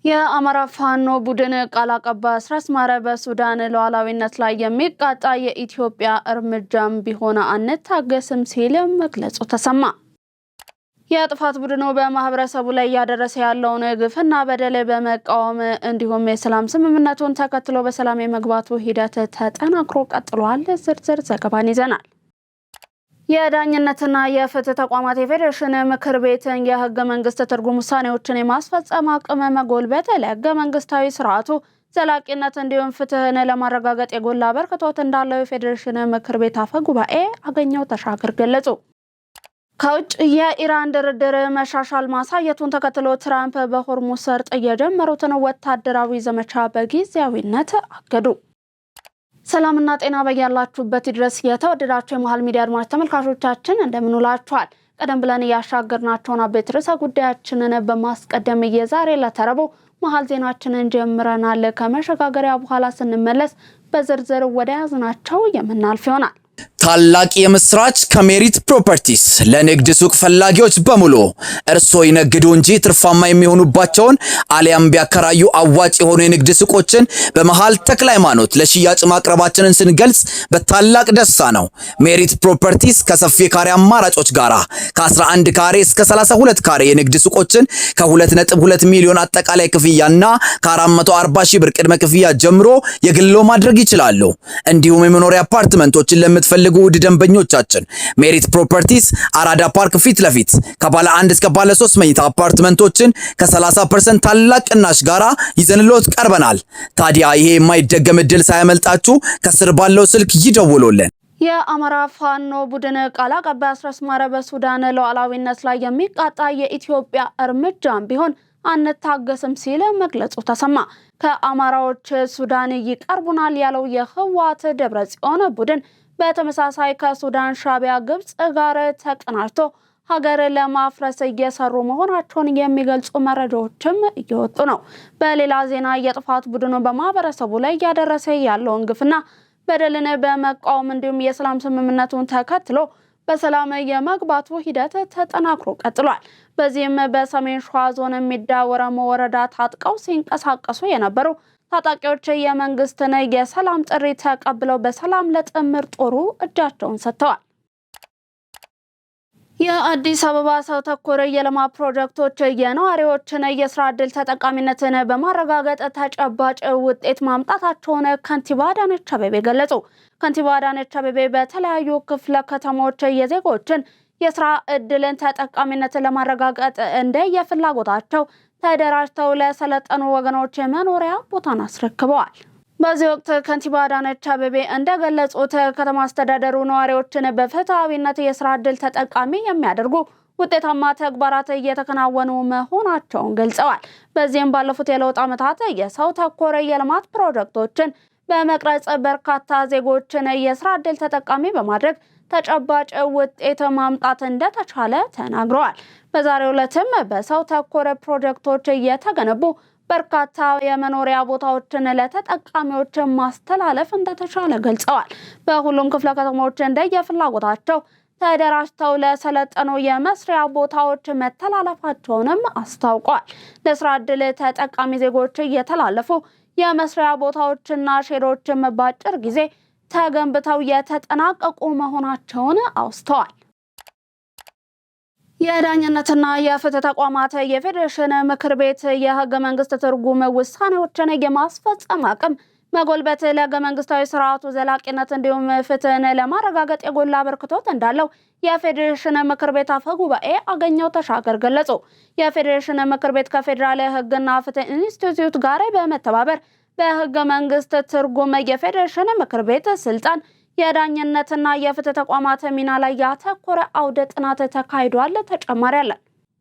የአማራ ፋኖ ቡድን ቃል አቀባይ አስረስማረ በሱዳን ሉዓላዊነት ላይ የሚቃጣ የኢትዮጵያ እርምጃም ቢሆን አንታገስም ሲል መግለጹ ተሰማ። የጥፋት ቡድኑ በማህበረሰቡ ላይ ያደረሰ ያለውን ግፍና በደል በመቃወም እንዲሁም የሰላም ስምምነቱን ተከትሎ በሰላም የመግባቱ ሂደት ተጠናክሮ ቀጥሏል። ዝርዝር ዘገባን ይዘናል። የዳኝነትና የፍትህ ተቋማት የፌዴሬሽን ምክር ቤትን የህገ መንግስት ትርጉም ውሳኔዎችን የማስፈጸም አቅም መጎልበት ለህገ መንግስታዊ ስርዓቱ ዘላቂነት እንዲሁም ፍትህን ለማረጋገጥ የጎላ አበርክቶት እንዳለው የፌዴሬሽን ምክር ቤት አፈ ጉባኤ አገኘሁ ተሻገር ገለጹ። ከውጭ የኢራን ድርድር መሻሻል ማሳየቱን ተከትሎ ትራምፕ በሆርሙዝ ሰርጥ የጀመሩትን ወታደራዊ ዘመቻ በጊዜያዊነት አገዱ። ሰላምና ጤና በያላችሁበት ድረስ የተወደዳችሁ የመሃል ሚዲያ አድማጭ ተመልካቾቻችን እንደምን ውላችኋል? ቀደም ብለን ያሻገርናቸውን አበይት ርዕሰ ጉዳዮችን በማስቀደም የዛሬ ለተረቡ መሃል ዜናችንን ጀምረናል። ከመሸጋገሪያ በኋላ ስንመለስ በዝርዝር ወደ ያዝናቸው የምናልፍ ይሆናል። ታላቅ የምስራች ከሜሪት ፕሮፐርቲስ ለንግድ ሱቅ ፈላጊዎች በሙሉ እርሶ ይነግዱ እንጂ ትርፋማ የሚሆኑባቸውን አሊያም ቢያከራዩ አዋጭ የሆኑ የንግድ ሱቆችን በመሃል ተክለ ሃይማኖት ለሽያጭ ማቅረባችንን ስንገልጽ በታላቅ ደስታ ነው። ሜሪት ፕሮፐርቲስ ከሰፊ ካሬ አማራጮች ጋራ ከ11 ካሬ እስከ 32 ካሬ የንግድ ሱቆችን ከ2.2 ሚሊዮን አጠቃላይ ክፍያና ከ440 ሺህ ብር ቅድመ ክፍያ ጀምሮ የግሎ ማድረግ ይችላሉ። እንዲሁም የመኖሪያ አፓርትመንቶችን ለምትፈልጉ ውድ ደንበኞቻችን ሜሪት ፕሮፐርቲስ አራዳ ፓርክ ፊት ለፊት ከባለ 1 እስከ ባለ 3 መኝታ አፓርትመንቶችን ከ30% ታላቅ ቅናሽ ጋራ ይዘንሎት ቀርበናል። ታዲያ ይሄ የማይደገም እድል ሳያመልጣችሁ ከስር ባለው ስልክ ይደውሉልን። የአማራ ፋኖ ቡድን ቃል አቀባይ አስረስማረ በሱዳን ሉዓላዊነት ላይ የሚቃጣ የኢትዮጵያ እርምጃም ቢሆን አንታገስም ሲል መግለጹ ተሰማ። ከአማራዎች ሱዳን ይቀርቡናል ያለው የህወሓት ደብረጽዮን ቡድን በተመሳሳይ ከሱዳን ሻቢያ ግብጽ ጋር ተቀናጅቶ ሀገር ለማፍረስ እየሰሩ መሆናቸውን የሚገልጹ መረጃዎችም እየወጡ ነው። በሌላ ዜና የጥፋት ቡድኑ በማህበረሰቡ ላይ ያደረሰ ያለውን ግፍና በደልን በመቃወም እንዲሁም የሰላም ስምምነቱን ተከትሎ በሰላም የመግባቱ ሂደት ተጠናክሮ ቀጥሏል። በዚህም በሰሜን ሸዋ ዞን ሚዳ ወረሞ ወረዳ ታጥቀው ሲንቀሳቀሱ የነበሩ ታጣቂዎች የመንግስትን የሰላም ጥሪ ተቀብለው በሰላም ለጥምር ጦሩ እጃቸውን ሰጥተዋል። የአዲስ አበባ ሰው ተኮር የልማት ፕሮጀክቶች የነዋሪዎችን የስራ ዕድል ተጠቃሚነትን በማረጋገጥ ተጨባጭ ውጤት ማምጣታቸውን ከንቲባ አዳነች አቤቤ ገለጹ። ከንቲባ አዳነች አቤቤ በተለያዩ ክፍለ ከተሞች የዜጎችን የስራ ዕድልን ተጠቃሚነትን ለማረጋገጥ እንደየፍላጎታቸው ተደራጅተው ለሰለጠኑ ወገኖች የመኖሪያ ቦታን አስረክበዋል። በዚህ ወቅት ከንቲባ አዳነች አቤቤ እንደገለጹት ከተማ አስተዳደሩ ነዋሪዎችን በፍትሃዊነት የስራ ዕድል ተጠቃሚ የሚያደርጉ ውጤታማ ተግባራት እየተከናወኑ መሆናቸውን ገልጸዋል። በዚህም ባለፉት የለውጥ ዓመታት የሰው ተኮር የልማት ፕሮጀክቶችን በመቅረጽ በርካታ ዜጎችን የስራ ዕድል ተጠቃሚ በማድረግ ተጨባጭ ውጤት ማምጣት እንደተቻለ ተናግረዋል። በዛሬው ዕለትም በሰው ተኮር ፕሮጀክቶች እየተገነቡ በርካታ የመኖሪያ ቦታዎችን ለተጠቃሚዎች ማስተላለፍ እንደተቻለ ገልጸዋል። በሁሉም ክፍለ ከተሞች እንደየፍላጎታቸው ተደራጅተው ለሰለጠኑ የመስሪያ ቦታዎች መተላለፋቸውንም አስታውቋል። ለስራ ዕድል ተጠቃሚ ዜጎች እየተላለፉ የመስሪያ ቦታዎችና ሼዶችም በአጭር ጊዜ ተገንብተው የተጠናቀቁ መሆናቸውን አውስተዋል። የዳኝነትና የፍትህ ተቋማት የፌዴሬሽን ምክር ቤት የህገ መንግስት ትርጉም ውሳኔዎችን የማስፈጸም አቅም መጎልበት ለህገ መንግስታዊ ስርዓቱ ዘላቂነት እንዲሁም ፍትህን ለማረጋገጥ የጎላ አበርክቶት እንዳለው የፌዴሬሽን ምክር ቤት አፈ ጉባኤ አገኘሁ ተሻገር ገለጹ። የፌዴሬሽን ምክር ቤት ከፌዴራል ህግና ፍትህ ኢንስቲትዩት ጋር በመተባበር በህገ መንግስት ትርጉም የፌዴሬሽን ምክር ቤት ስልጣን የዳኝነትና የፍትህ ተቋማት ሚና ላይ ያተኮረ አውደ ጥናት ተካሂዷል። ተጨማሪ አለ።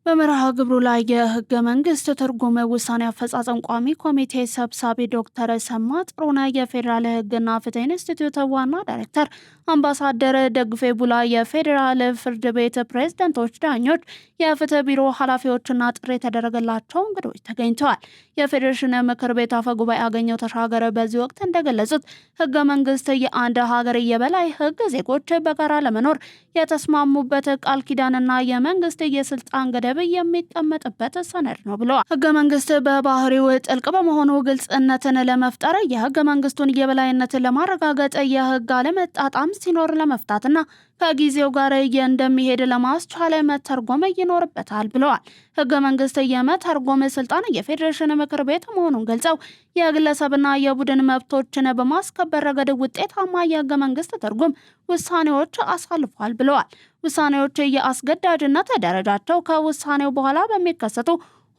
በመርሃ ግብሩ ላይ የህገ መንግስት ትርጉም ውሳኔ አፈጻጸም ቋሚ ኮሚቴ ሰብሳቢ ዶክተር ሰማ ጥሩነህ፣ የፌዴራል ህግና ፍትህ ኢንስቲትዩት ዋና ዳይሬክተር አምባሳደር ደግፌ ቡላ፣ የፌዴራል ፍርድ ቤት ፕሬዝዳንቶች፣ ዳኞች፣ የፍትህ ቢሮ ኃላፊዎችና ጥሪ የተደረገላቸው እንግዶች ተገኝተዋል። የፌዴሬሽን ምክር ቤት አፈ ጉባኤ አገኘሁ ተሻገር በዚህ ወቅት እንደገለጹት ህገ መንግስት የአንድ ሀገር የበላይ ህግ ዜጎች በጋራ ለመኖር የተስማሙበት ቃል ኪዳንና የመንግስት የስልጣን ገደብ ገደብ የሚቀመጥበት ሰነድ ነው ብለዋል። ህገ መንግስት በባህሪው ጥልቅ በመሆኑ ግልጽነትን ለመፍጠር የህገ መንግስቱን የበላይነት ለማረጋገጥ የህግ አለመጣጣም ሲኖር ለመፍታትና ከጊዜው ጋር እንደሚሄድ ለማስቻል መተርጎም ይኖርበታል ብለዋል። ህገ መንግስት የመተርጎም ስልጣን የፌዴሬሽን ምክር ቤት መሆኑን ገልጸው የግለሰብና የቡድን መብቶችን በማስከበር ረገድ ውጤታማ የህገ መንግስት ትርጉም ውሳኔዎች አሳልፏል ብለዋል። ውሳኔዎች የአስገዳጅነት ደረጃቸው ከውሳኔው በኋላ በሚከሰቱ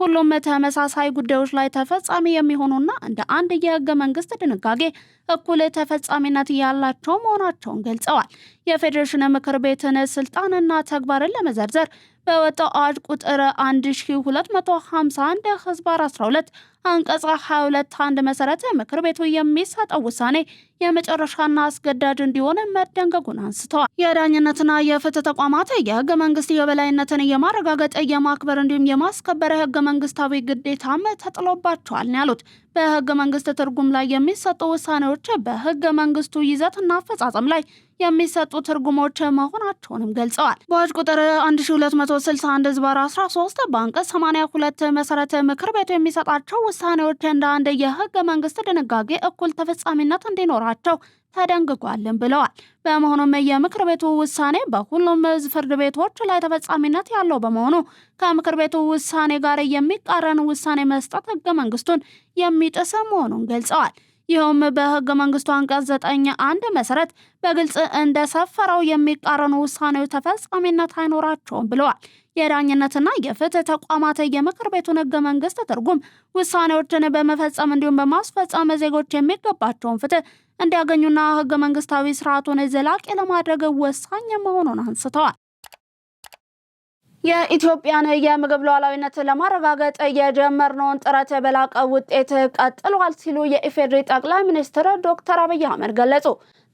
ሁሉም ተመሳሳይ ጉዳዮች ላይ ተፈጻሚ የሚሆኑና እንደ አንድ የህገ መንግስት ድንጋጌ እኩል ተፈጻሚነት ያላቸው መሆናቸውን ገልጸዋል። የፌዴሬሽን ምክር ቤትን ስልጣንና ተግባርን ለመዘርዘር በወጣው አዋጅ ቁጥር 1251 ህዝባር 12 አንቀጽ 22 1 መሰረት ምክር ቤቱ የሚሰጠው ውሳኔ የመጨረሻና አስገዳጅ እንዲሆን መደንገጉን አንስተዋል። የዳኝነትና የፍትህ ተቋማት የህገ መንግስት የበላይነትን የማረጋገጥ የማክበር እንዲሁም የማስከበር ህገ መንግስታዊ ግዴታም ተጥሎባቸዋል ነው ያሉት። በህገ መንግስት ትርጉም ላይ የሚሰጡ ውሳኔዎች በህገ መንግስቱ ይዘትና አፈጻጸም ላይ የሚሰጡ ትርጉሞች መሆናቸውንም ገልጸዋል። በአዋጅ ቁጥር 1261 ህዝባር 13 በአንቀጽ 82 መሰረት ምክር ቤቱ የሚሰጣቸው ውሳኔዎች እንደ አንድ የህገ መንግስት ድንጋጌ እኩል ተፈጻሚነት እንዲኖራቸው ተደንግጓልን ብለዋል። በመሆኑም የምክር ቤቱ ውሳኔ በሁሉም ፍርድ ቤቶች ላይ ተፈጻሚነት ያለው በመሆኑ ከምክር ቤቱ ውሳኔ ጋር የሚቃረን ውሳኔ መስጠት ህገ መንግስቱን የሚጥስ መሆኑን ገልጸዋል። ይኸውም በህገ መንግስቱ አንቀጽ 9(1) መሰረት በግልጽ እንደሰፈረው የሚቃረኑ ውሳኔዎች ተፈጻሚነት አይኖራቸውም ብለዋል። የዳኝነትና የፍትህ ተቋማት የምክር ቤቱን ህገ መንግስት ትርጉም ውሳኔዎችን በመፈጸም እንዲሁም በማስፈጸም ዜጎች የሚገባቸውን ፍትህ እንዲያገኙና ህገ መንግስታዊ ስርዓቱን ዘላቂ ለማድረግ ወሳኝ መሆኑን አንስተዋል። የኢትዮጵያን የምግብ ሉዓላዊነት ለማረጋገጥ የጀመርነውን ጥረት በላቀ ውጤት ቀጥሏል ሲሉ የኢፌዴሪ ጠቅላይ ሚኒስትር ዶክተር አብይ አህመድ ገለጹ።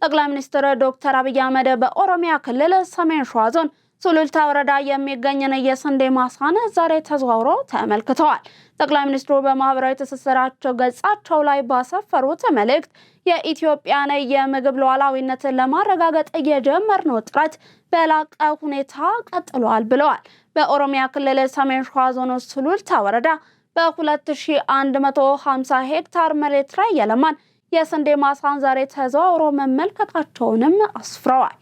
ጠቅላይ ሚኒስትር ዶክተር አብይ አህመድ በኦሮሚያ ክልል ሰሜን ሸዋ ዞን ሱሉልታ ወረዳ የሚገኝን የስንዴ ማሳን ዛሬ ተዘዋውረው ተመልክተዋል። ጠቅላይ ሚኒስትሩ በማህበራዊ ትስስራቸው ገጻቸው ላይ ባሰፈሩት መልእክት የኢትዮጵያን የምግብ ሉዓላዊነትን ለማረጋገጥ የጀመርነው ጥረት በላቀ ሁኔታ ቀጥሏል ብለዋል። በኦሮሚያ ክልል ሰሜን ሸዋ ዞን ሱሉልታ ወረዳ በ2150 ሄክታር መሬት ላይ የለማን የስንዴ ማሳን ዛሬ ተዘዋውሮ መመልከታቸውንም አስፍረዋል።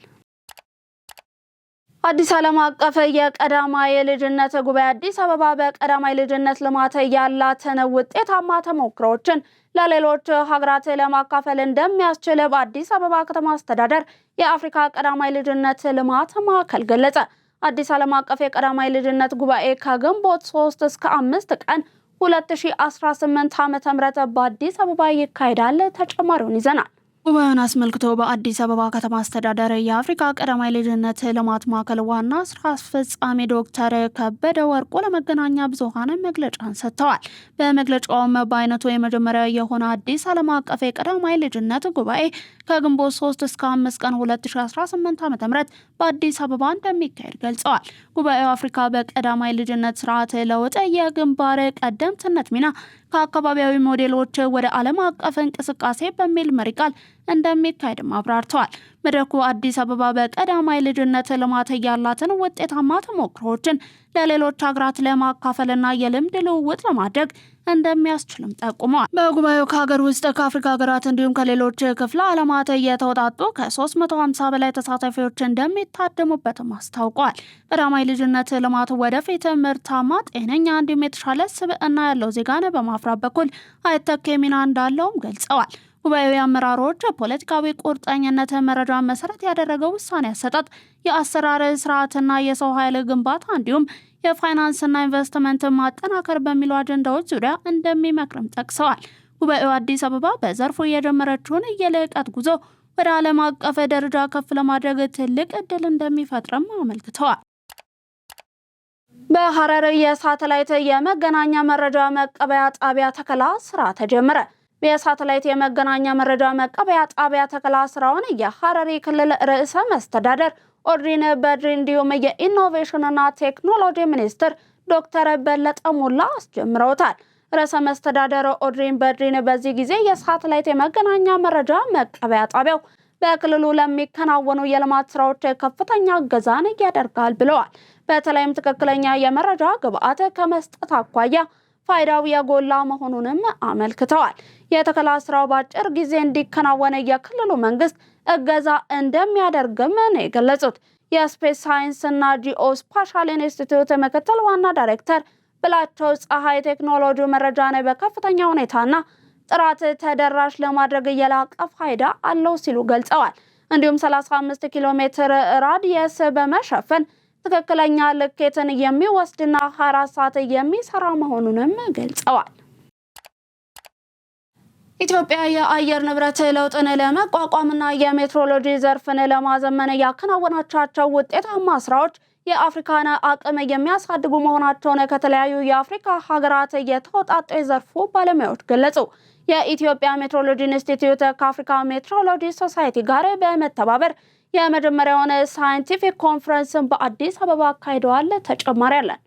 አዲስ ዓለም አቀፍ የቀዳማይ ልጅነት ጉባኤ አዲስ አበባ በቀዳማይ ልጅነት ልማት ያላትን ውጤታማ ተሞክሮችን ለሌሎች ሀገራት ለማካፈል እንደሚያስችል በአዲስ አበባ ከተማ አስተዳደር የአፍሪካ ቀዳማይ ልጅነት ልማት ማዕከል ገለጸ። አዲስ ዓለም አቀፍ የቀዳማይ ልጅነት ጉባኤ ከግንቦት 3 እስከ 5 ቀን 2018 ዓ.ም በአዲስ አበባ ይካሄዳል። ተጨማሪውን ይዘናል። ጉባኤውን አስመልክቶ በአዲስ አበባ ከተማ አስተዳደር የአፍሪካ ቀዳማይ ልጅነት ልማት ማዕከል ዋና ስራ አስፈጻሚ ዶክተር ከበደ ወርቁ ለመገናኛ ብዙሃን መግለጫን ሰጥተዋል። በመግለጫውም በአይነቱ የመጀመሪያ የሆነ አዲስ ዓለም አቀፍ የቀዳማይ ልጅነት ጉባኤ ከግንቦት 3 እስከ 5 ቀን 2018 ዓ.ም በአዲስ አበባ እንደሚካሄድ ገልጸዋል። ጉባኤው አፍሪካ በቀዳማይ ልጅነት ስርዓት ለውጥ የግንባር ቀደምትነት ሚና ከአካባቢያዊ ሞዴሎች ወደ ዓለም አቀፍ እንቅስቃሴ በሚል መሪ ቃል እንደሚካሄድም አብራርተዋል። መድረኩ አዲስ አበባ በቀዳማይ ልጅነት ልማት ያላትን ውጤታማ ተሞክሮችን ለሌሎች ሀገራት ለማካፈልና የልምድ ልውውጥ ለማድረግ እንደሚያስችልም ጠቁመዋል። በጉባኤው ከሀገር ውስጥ ከአፍሪካ ሀገራት እንዲሁም ከሌሎች ክፍለ ዓለማት የተውጣጡ ከ350 በላይ ተሳታፊዎች እንደሚታደሙበትም አስታውቀዋል። ቀዳማይ ልጅነት ልማት ወደፊት ምርታማ፣ ጤነኛ እንዲሁም የተሻለ ስብዕና ያለው ዜጋን በማፍራት በኩል አይተኬ ሚና እንዳለውም ገልጸዋል። ጉባኤው የአመራሮች ፖለቲካዊ ቁርጠኝነት፣ መረጃ መሰረት ያደረገው ውሳኔ አሰጣጥ፣ የአሰራር ስርዓትና የሰው ኃይል ግንባታ እንዲሁም የፋይናንስና ኢንቨስትመንት ማጠናከር በሚሉ አጀንዳዎች ዙሪያ እንደሚመክርም ጠቅሰዋል። ጉባኤው አዲስ አበባ በዘርፉ የጀመረችውን የልዕቀት ጉዞ ወደ ዓለም አቀፍ ደረጃ ከፍ ለማድረግ ትልቅ እድል እንደሚፈጥርም አመልክተዋል። በሐረር የሳተላይት የመገናኛ መረጃ መቀበያ ጣቢያ ተከላ ስራ ተጀመረ። የሳተላይት የመገናኛ መረጃ መቀበያ ጣቢያ ተከላ ስራውን የሐረሪ ክልል ርዕሰ መስተዳደር ኦድሪን በድሪ እንዲሁም የኢኖቬሽንና ቴክኖሎጂ ሚኒስትር ዶክተር በለጠ ሞላ አስጀምረውታል። ርዕሰ መስተዳደር ኦድሪን በድሪን በዚህ ጊዜ የሳተላይት የመገናኛ መረጃ መቀበያ ጣቢያው በክልሉ ለሚከናወኑ የልማት ስራዎች ከፍተኛ እገዛን ያደርጋል ብለዋል። በተለይም ትክክለኛ የመረጃ ግብዓት ከመስጠት አኳያ ፋይዳው የጎላ መሆኑንም አመልክተዋል። የተከላ ስራው በአጭር ጊዜ እንዲከናወን የክልሉ መንግስት እገዛ እንደሚያደርግም ነው የገለጹት። የስፔስ ሳይንስና ጂኦስፓሻል ኢንስቲትዩት ምክትል ዋና ዳይሬክተር ብላቸው ፀሐይ ቴክኖሎጂ መረጃን በከፍተኛ ሁኔታና ጥራት ተደራሽ ለማድረግ የላቀ ፋይዳ አለው ሲሉ ገልጸዋል። እንዲሁም 35 ኪሎ ሜትር ራዲየስ በመሸፈን ትክክለኛ ልኬትን የሚወስድና 24 ሰዓት የሚሰራ መሆኑንም ገልጸዋል። ኢትዮጵያ የአየር ንብረት ለውጥን ለመቋቋምና የሜትሮሎጂ ዘርፍን ለማዘመን ያከናወናቸው ውጤታማ ስራዎች የአፍሪካን አቅም የሚያሳድጉ መሆናቸውን ከተለያዩ የአፍሪካ ሀገራት የተወጣጡ የዘርፉ ባለሙያዎች ገለጹ። የኢትዮጵያ ሜትሮሎጂ ኢንስቲትዩት ከአፍሪካ ሜትሮሎጂ ሶሳይቲ ጋር በመተባበር የመጀመሪያውን ሳይንቲፊክ ኮንፈረንስን በአዲስ አበባ አካሂደዋል። ተጨማሪ አለን።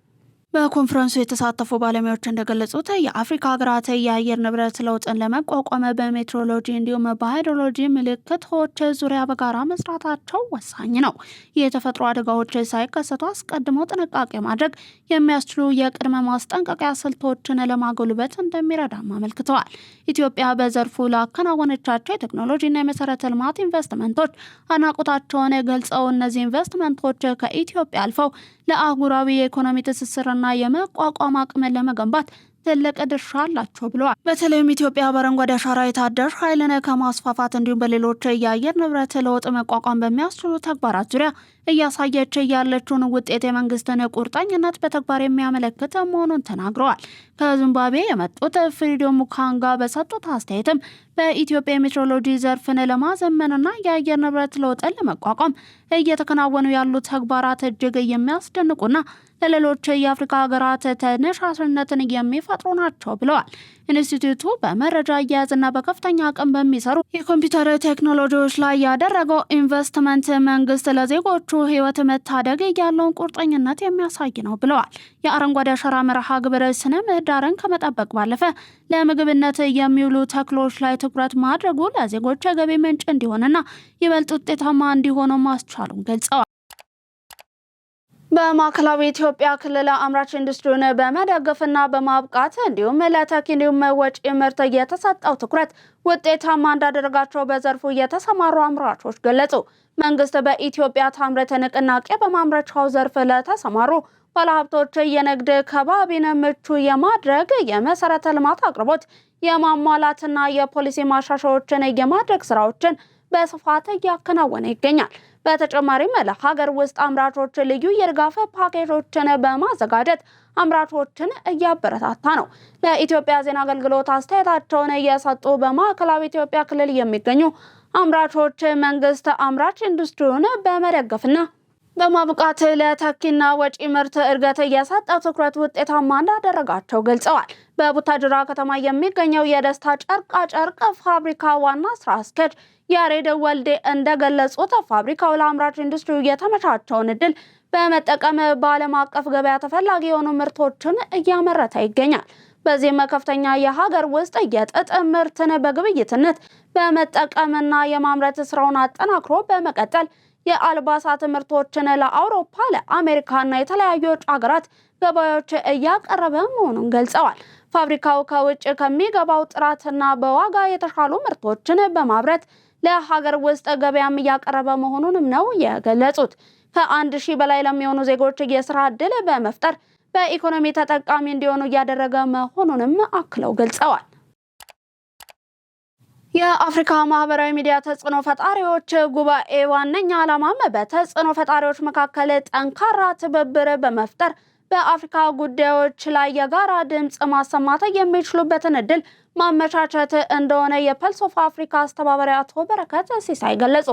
በኮንፈረንሱ የተሳተፉ ባለሙያዎች እንደገለጹት የአፍሪካ ሀገራት የአየር ንብረት ለውጥን ለመቋቋም በሜትሮሎጂ እንዲሁም በሃይድሮሎጂ ምልክቶች ዙሪያ በጋራ መስራታቸው ወሳኝ ነው። የተፈጥሮ አደጋዎች ሳይከሰቱ አስቀድሞ ጥንቃቄ ማድረግ የሚያስችሉ የቅድመ ማስጠንቀቂያ ስልቶችን ለማጎልበት እንደሚረዳም አመልክተዋል። ኢትዮጵያ በዘርፉ ላከናወነቻቸው የቴክኖሎጂና የመሰረተ ልማት ኢንቨስትመንቶች አድናቆታቸውን ገልጸው እነዚህ ኢንቨስትመንቶች ከኢትዮጵያ አልፈው ለአህጉራዊ የኢኮኖሚ ትስስርና የመቋቋም አቅምን ለመገንባት ትልቅ ድርሻ አላቸው ብለዋል። በተለይም ኢትዮጵያ በአረንጓዴ አሻራ የታዳሽ ኃይልን ከማስፋፋት እንዲሁም በሌሎች የአየር ንብረት ለውጥ መቋቋም በሚያስችሉ ተግባራት ዙሪያ እያሳየች ያለችውን ውጤት የመንግስትን ቁርጠኝነት በተግባር የሚያመለክት መሆኑን ተናግረዋል። ከዚምባብዌ የመጡት ፍሪዶም ሙካንጋ በሰጡት አስተያየትም በኢትዮጵያ የሜትሮሎጂ ዘርፍን ለማዘመንና የአየር ንብረት ለውጥን ለመቋቋም እየተከናወኑ ያሉ ተግባራት እጅግ የሚያስደንቁና ለሌሎች የአፍሪካ ሀገራት ተነሳሽነትን የሚፈጥሩ ናቸው ብለዋል። ኢንስቲትዩቱ በመረጃ አያያዝና በከፍተኛ አቅም በሚሰሩ የኮምፒውተር ቴክኖሎጂዎች ላይ ያደረገው ኢንቨስትመንት መንግስት ለዜጎቹ ሕይወት መታደግ ያለውን ቁርጠኝነት የሚያሳይ ነው ብለዋል። የአረንጓዴ አሻራ መርሃ ግብር ስነ ምህዳርን ከመጠበቅ ባለፈ ለምግብነት የሚውሉ ተክሎች ላይ ትኩረት ማድረጉ ለዜጎች የገቢ ምንጭ እንዲሆንና ይበልጥ ውጤታማ እንዲሆኑ ማስቻሉን ገልጸዋል። በማዕከላዊ ኢትዮጵያ ክልል አምራች ኢንዱስትሪውን በመደገፍና በማብቃት እንዲሁም ለተኪ እንዲሁም ወጪ ምርት የተሰጠው ትኩረት ውጤታማ እንዳደረጋቸው በዘርፉ የተሰማሩ አምራቾች ገለጹ። መንግስት በኢትዮጵያ ታምርት ንቅናቄ በማምረቻው ዘርፍ ለተሰማሩ ባለሀብቶች የንግድ ከባቢን ምቹ የማድረግ የመሰረተ ልማት አቅርቦት የማሟላትና የፖሊሲ ማሻሻያዎችን የማድረግ ስራዎችን በስፋት እያከናወነ ይገኛል። በተጨማሪም ለሀገር ውስጥ አምራቾች ልዩ የድጋፍ ፓኬጆችን በማዘጋጀት አምራቾችን እያበረታታ ነው። ለኢትዮጵያ ዜና አገልግሎት አስተያየታቸውን የሰጡ በማዕከላዊ ኢትዮጵያ ክልል የሚገኙ አምራቾች መንግስት አምራች ኢንዱስትሪውን በመደገፍና በማብቃት ለተኪና ወጪ ምርት እድገት የሰጠው ትኩረት ውጤታማ እንዳደረጋቸው ገልጸዋል። በቡታጅራ ከተማ የሚገኘው የደስታ ጨርቃ ጨርቅ ፋብሪካ ዋና ስራ አስኪያጅ ያሬድ ወልዴ እንደገለጹት ፋብሪካው ለአምራች ኢንዱስትሪ የተመቻቸውን እድል በመጠቀም በዓለም አቀፍ ገበያ ተፈላጊ የሆኑ ምርቶችን እያመረተ ይገኛል። በዚህም ከፍተኛ የሀገር ውስጥ የጥጥ ምርትን በግብይትነት በመጠቀምና የማምረት ስራውን አጠናክሮ በመቀጠል የአልባሳት ምርቶችን ለአውሮፓ፣ ለአሜሪካና የተለያዩ የውጭ ሀገራት ገበያዎች እያቀረበ መሆኑን ገልጸዋል። ፋብሪካው ከውጭ ከሚገባው ጥራትና በዋጋ የተሻሉ ምርቶችን በማምረት ለሀገር ውስጥ ገበያም እያቀረበ መሆኑንም ነው የገለጹት። ከ1000 በላይ ለሚሆኑ ዜጎች የስራ ዕድል በመፍጠር በኢኮኖሚ ተጠቃሚ እንዲሆኑ እያደረገ መሆኑንም አክለው ገልጸዋል። የአፍሪካ ማህበራዊ ሚዲያ ተጽዕኖ ፈጣሪዎች ጉባኤ ዋነኛ ዓላማም በተጽዕኖ ፈጣሪዎች መካከል ጠንካራ ትብብር በመፍጠር በአፍሪካ ጉዳዮች ላይ የጋራ ድምጽ ማሰማት የሚችሉበትን እድል ማመቻቸት እንደሆነ የፐልስ ኦፍ አፍሪካ አስተባባሪ አቶ በረከት ሲሳይ ገለጹ።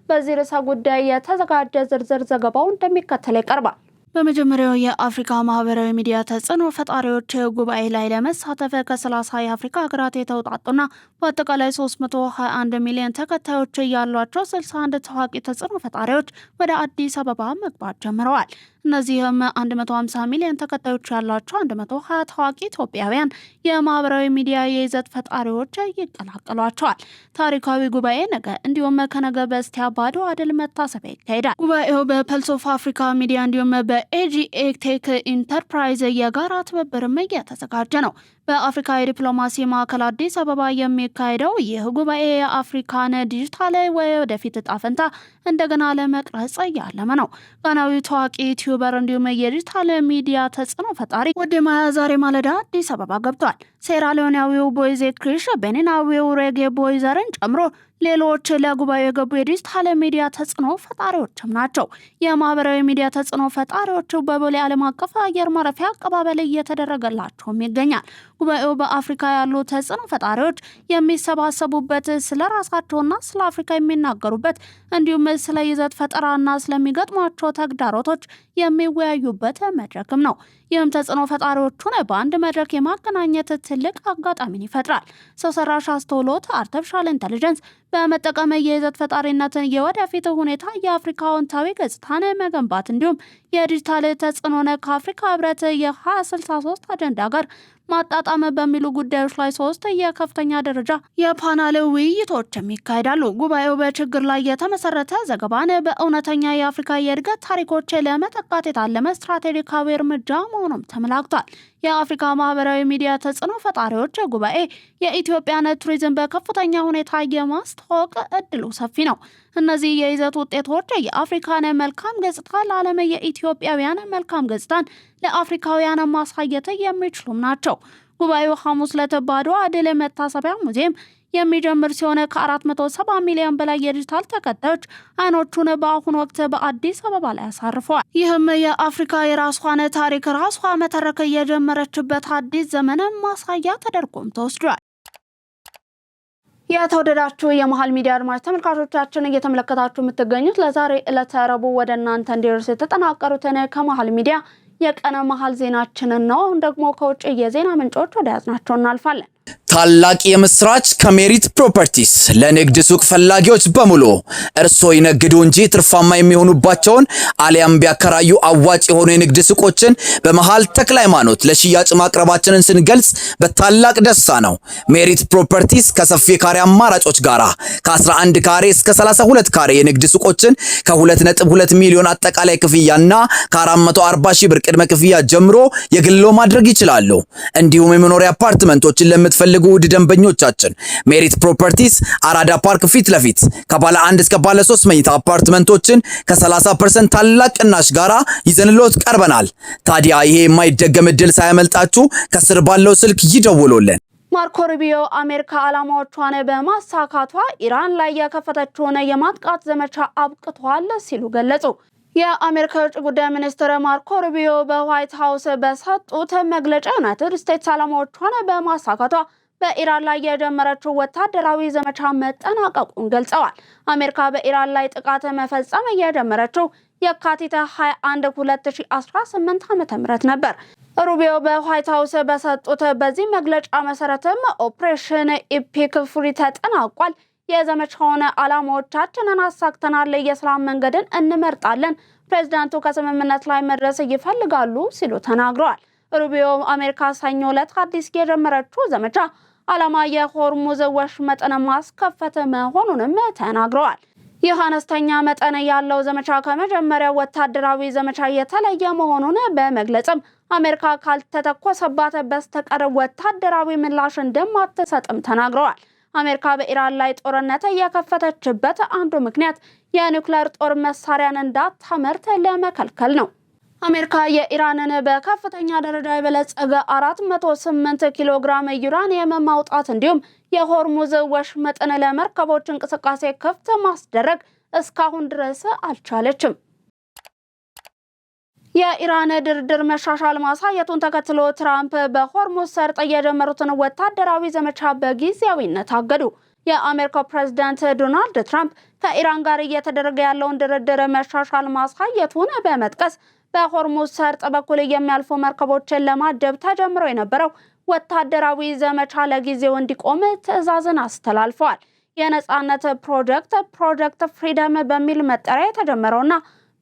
በዚህ ርዕሰ ጉዳይ የተዘጋጀ ዝርዝር ዘገባው እንደሚከተለው ይቀርባል። በመጀመሪያው የአፍሪካ ማህበራዊ ሚዲያ ተጽዕኖ ፈጣሪዎች ጉባኤ ላይ ለመሳተፍ ከ30 የአፍሪካ ሀገራት የተውጣጡና በአጠቃላይ 321 ሚሊዮን ተከታዮች ያሏቸው 61 ታዋቂ ተጽዕኖ ፈጣሪዎች ወደ አዲስ አበባ መግባት ጀምረዋል። እነዚህም 150 ሚሊዮን ተከታዮች ያላቸው 120 ታዋቂ ኢትዮጵያውያን የማህበራዊ ሚዲያ የይዘት ፈጣሪዎች ይቀላቀሏቸዋል። ታሪካዊ ጉባኤ ነገ እንዲሁም ከነገ በስቲያ በአድዋ ድል መታሰቢያ ይካሄዳል። ጉባኤው በፐልስ ኦፍ አፍሪካ ሚዲያ እንዲሁም በኤጂኤ ቴክ ኢንተርፕራይዝ የጋራ ትብብርም እየተዘጋጀ ነው። በአፍሪካ የዲፕሎማሲ ማዕከል አዲስ አበባ የሚካሄደው ይህ ጉባኤ የአፍሪካን ዲጂታል ወደፊት ዕጣ ፈንታ እንደገና ለመቅረጽ ያለመ ነው። ጋናዊ ታዋቂ ዩቲዩበር እንዲሁም የዲጂታል ሚዲያ ተጽዕኖ ፈጣሪ ወደ ማያ ዛሬ ማለዳ አዲስ አበባ ገብቷል። ሴራሊዮናዊው ቦይዜ ክሪሽ፣ ቤኒናዊው ሬጌ ቦይዘርን ጨምሮ ሌሎች ለጉባኤው የገቡ የዲጂታል ሚዲያ ተጽዕኖ ፈጣሪዎችም ናቸው። የማህበራዊ ሚዲያ ተጽዕኖ ፈጣሪዎቹ በቦሌ ዓለም አቀፍ አየር ማረፊያ አቀባበል እየተደረገላቸውም ይገኛል። ጉባኤው በአፍሪካ ያሉ ተጽዕኖ ፈጣሪዎች የሚሰባሰቡበት፣ ስለ ራሳቸውና ስለ አፍሪካ የሚናገሩበት እንዲሁም ስለ ይዘት ፈጠራና ስለሚገጥሟቸው ተግዳሮቶች የሚወያዩበት መድረክም ነው። ይህም ተጽዕኖ ፈጣሪዎቹን በአንድ መድረክ የማገናኘት ትልቅ አጋጣሚን ይፈጥራል። ሰው ሰራሽ አስተውሎት አርቲፊሻል ኢንተለጀንስ በመጠቀም የይዘት ፈጣሪነትን የወደፊት ሁኔታ የአፍሪካ አዎንታዊ ገጽታን መገንባት እንዲሁም የዲጂታል ተጽዕኖን ከአፍሪካ ህብረት የ2063 አጀንዳ ጋር ማጣጣም በሚሉ ጉዳዮች ላይ 3 የከፍተኛ ደረጃ የፓናል ውይይቶችም ይካሄዳሉ። ጉባኤው በችግር ላይ የተመሰረተ ዘገባን በእውነተኛ የአፍሪካ የእድገት ታሪኮች ለመተካት የታለመ ስትራቴጂካዊ እርምጃ መሆኑም ተመላክቷል። የአፍሪካ ማህበራዊ ሚዲያ ተጽዕኖ ፈጣሪዎች ጉባኤ የኢትዮጵያን ቱሪዝም በከፍተኛ ሁኔታ የማስተዋወቅ እድሉ ሰፊ ነው። እነዚህ የይዘት ውጤቶች የአፍሪካን መልካም ገጽታ ለዓለም የኢትዮጵያውያን መልካም ገጽታን ለአፍሪካውያን ማሳየት የሚችሉም ናቸው። ጉባኤው ሐሙስ ዕለት በአድዋ ድል መታሰቢያ ሙዚየም የሚጀምር ሲሆን ከ470 ሚሊዮን በላይ የዲጂታል ተከታዮች አይኖቹን በአሁኑ ወቅት በአዲስ አበባ ላይ አሳርፈዋል። ይህም የአፍሪካ የራሷን ታሪክ ራሷ መተረክ የጀመረችበት አዲስ ዘመን ማሳያ ተደርጎም ተወስዷል። የተወደዳችሁ የመሃል ሚዲያ አድማጭ ተመልካቾቻችን እየተመለከታችሁ የምትገኙት ለዛሬ ዕለተ ረቡዕ ወደ እናንተ እንዲደርስ የተጠናቀሩትን ከመሃል ሚዲያ የቀነ መሃል ዜናችንን ነው። አሁን ደግሞ ከውጭ የዜና ምንጮች ወደ ያዝናቸው እናልፋለን። ታላቅ የምስራች ከሜሪት ፕሮፐርቲስ ለንግድ ሱቅ ፈላጊዎች በሙሉ እርሶ ይነግዱ እንጂ ትርፋማ የሚሆኑባቸውን አሊያም ቢያከራዩ አዋጭ የሆኑ የንግድ ሱቆችን በመሃል ተክለ ሃይማኖት ለሽያጭ ማቅረባችንን ስንገልጽ በታላቅ ደስታ ነው። ሜሪት ፕሮፐርቲስ ከሰፊ ካሬ አማራጮች ጋራ ከ11 ካሬ እስከ 32 ካሬ የንግድ ሱቆችን ከ2.2 ሚሊዮን አጠቃላይ ክፍያና ከ440 ሺህ ብር ቅድመ ክፍያ ጀምሮ የግሎ ማድረግ ይችላሉ። እንዲሁም የመኖሪያ አፓርትመንቶችን ለምትፈልጉ ውድ ደንበኞቻችን ሜሪት ፕሮፐርቲስ አራዳ ፓርክ ፊት ለፊት ከባለ 1 እስከ ባለ 3 መኝታ አፓርትመንቶችን ከ30% ታላቅ ቅናሽ ጋራ ይዘንሎት ቀርበናል። ታዲያ ይሄ የማይደገም እድል ሳያመልጣችሁ ከስር ባለው ስልክ ይደውሉልን። ማርኮ ሩቢዮ አሜሪካ ዓላማዎቿን በማሳካቷ ኢራን ላይ የከፈተችውን የማጥቃት ዘመቻ አብቅቷል ሲሉ ገለጹ። የአሜሪካ የውጭ ጉዳይ ሚኒስትር ማርኮ ሩቢዮ በዋይት ሃውስ በሰጡት መግለጫ ዩናይትድ ስቴትስ ዓላማዎቿን በማሳካቷ በኢራን ላይ የጀመረችው ወታደራዊ ዘመቻ መጠናቀቁን ገልጸዋል። አሜሪካ በኢራን ላይ ጥቃት መፈጸም የጀመረችው የካቲት 21 2018 ዓ.ም ነበር። ሩቢዮ በዋይት ሃውስ በሰጡት በዚህ መግለጫ መሰረትም ኦፕሬሽን ኢፒክ ፍሪ ተጠናቋል፣ የዘመቻውን ዓላማዎቻችንን አሳክተናል፣ የሰላም መንገድን እንመርጣለን፣ ፕሬዝዳንቱ ከስምምነት ላይ መድረስ ይፈልጋሉ ሲሉ ተናግረዋል። ሩቢዮ አሜሪካ ሰኞ ዕለት አዲስ የጀመረችው ዘመቻ ዓላማ የሆርሙዝ ወሽመጥን ማስከፈት መሆኑንም ተናግረዋል። ይህ አነስተኛ መጠን ያለው ዘመቻ ከመጀመሪያው ወታደራዊ ዘመቻ የተለየ መሆኑን በመግለጽም አሜሪካ ካልተተኮሰባት በስተቀር ወታደራዊ ምላሽ እንደማትሰጥም ተናግረዋል። አሜሪካ በኢራን ላይ ጦርነት የከፈተችበት አንዱ ምክንያት የኒውክሌር ጦር መሳሪያን እንዳታመርት ለመከልከል ነው። አሜሪካ የኢራንን በከፍተኛ ደረጃ የበለጸገ 408 ኪሎ ግራም ዩራኒየም ማውጣት እንዲሁም የሆርሙዝ ወሽመጥን ለመርከቦች እንቅስቃሴ ክፍት ማስደረግ እስካሁን ድረስ አልቻለችም። የኢራን ድርድር መሻሻል ማሳየቱን ተከትሎ ትራምፕ በሆርሙዝ ሰርጥ የጀመሩትን ወታደራዊ ዘመቻ በጊዜያዊነት አገዱ። የአሜሪካው ፕሬዝዳንት ዶናልድ ትራምፕ ከኢራን ጋር እየተደረገ ያለውን ድርድር መሻሻል ማሳየቱን በመጥቀስ በሆርሙዝ ሰርጥ በኩል የሚያልፉ መርከቦችን ለማደብ ተጀምሮ የነበረው ወታደራዊ ዘመቻ ለጊዜው እንዲቆም ትዕዛዝን አስተላልፈዋል። የነጻነት ፕሮጀክት ፍሪደም በሚል መጠሪያ የተጀመረውና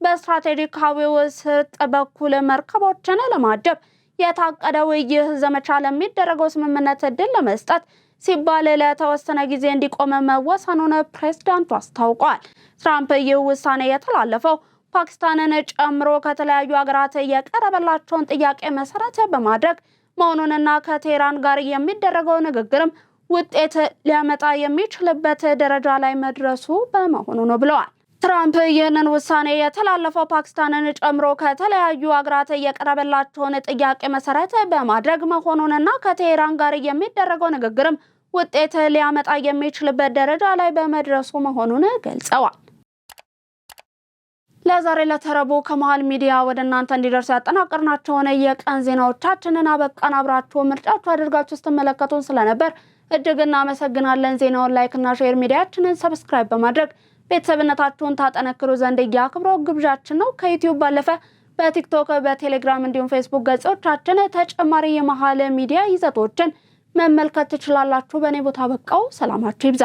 በስትራቴጂካዊው ስርጥ በኩል መርከቦችን ለማጀብ የታቀደው ይህ ዘመቻ ለሚደረገው ስምምነት እድል ለመስጠት ሲባል ለተወሰነ ጊዜ እንዲቆም መወሰኑን ፕሬዝዳንቱ አስታውቀዋል። ትራምፕ ይህ ውሳኔ የተላለፈው ፓኪስታንን ጨምሮ ከተለያዩ ሀገራት የቀረበላቸውን ጥያቄ መሰረት በማድረግ መሆኑንና ከቴህራን ጋር የሚደረገው ንግግርም ውጤት ሊያመጣ የሚችልበት ደረጃ ላይ መድረሱ በመሆኑ ነው ብለዋል። ትራምፕ ይህንን ውሳኔ የተላለፈው ፓኪስታንን ጨምሮ ከተለያዩ ሀገራት የቀረበላቸውን ጥያቄ መሰረት በማድረግ መሆኑንና ከቴህራን ጋር የሚደረገው ንግግርም ውጤት ሊያመጣ የሚችልበት ደረጃ ላይ በመድረሱ መሆኑን ገልጸዋል። ለዛሬ ለተረቡ ከመሃል ሚዲያ ወደ እናንተ እንዲደርሱ ያጠናቀርናቸውን የቀን ዜናዎቻችንን አበቃን። አብራችሁ ምርጫችሁ አድርጋችሁ ስትመለከቱን ስለነበር እጅግ እናመሰግናለን። ዜናውን ላይክ እና ሼር፣ ሚዲያችንን ሰብስክራይብ በማድረግ ቤተሰብነታችሁን ታጠነክሩ ዘንድ የአክብሮት ግብዣችን ነው። ከዩቲዩብ ባለፈ በቲክቶክ፣ በቴሌግራም እንዲሁም ፌስቡክ ገጾቻችን ተጨማሪ የመሃል ሚዲያ ይዘቶችን መመልከት ትችላላችሁ። በእኔ ቦታ በቃው። ሰላማችሁ ይብዛ።